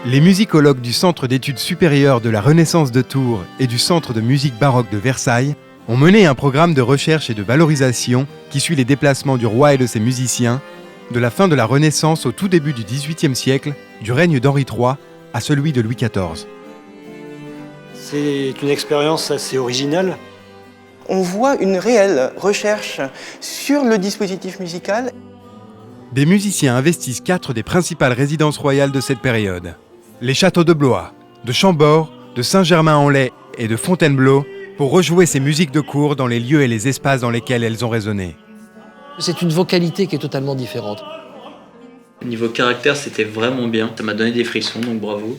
Les musicologues du Centre d'études supérieures de la Renaissance de Tours et du Centre de musique baroque de Versailles ont mené un programme de recherche et de valorisation qui suit les déplacements du roi et de ses musiciens, de la fin de la Renaissance au tout début du XVIIIe siècle, du règne d'Henri III à celui de Louis XIV. C'est une expérience assez originale. On voit une réelle recherche sur le dispositif musical. Des musiciens investissent 4 des principales résidences royales de cette période. Les châteaux de Blois, de Chambord, de Saint-Germain-en-Laye et de Fontainebleau pour rejouer ces musiques de cour dans les lieux et les espaces dans lesquels elles ont résonné. C'est une vocalité qui est totalement différente. Niveau caractère, c'était vraiment bien. Ça m'a donné des frissons, donc bravo.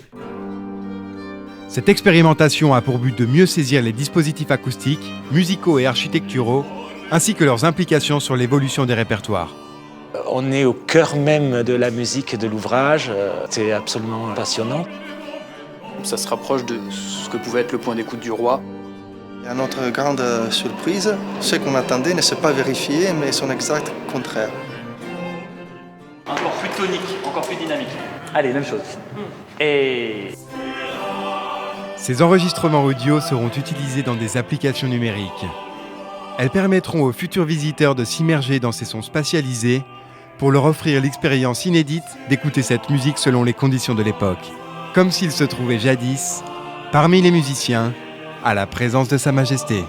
Cette expérimentation a pour but de mieux saisir les dispositifs acoustiques, musicaux et architecturaux, ainsi que leurs implications sur l'évolution des répertoires. On est au cœur même de la musique de l'ouvrage, c'est absolument passionnant. Ça se rapproche de ce que pouvait être le point d'écoute du roi. Et à notre grande surprise, ce qu'on attendait ne s'est pas vérifié, mais son exact contraire. Encore plus tonique, encore plus dynamique. Allez, même chose. Et... Ces enregistrements audio seront utilisés dans des applications numériques. Elles permettront aux futurs visiteurs de s'immerger dans ces sons spatialisés pour leur offrir l'expérience inédite d'écouter cette musique selon les conditions de l'époque, comme s'ils se trouvaient jadis, parmi les musiciens, à la présence de Sa Majesté.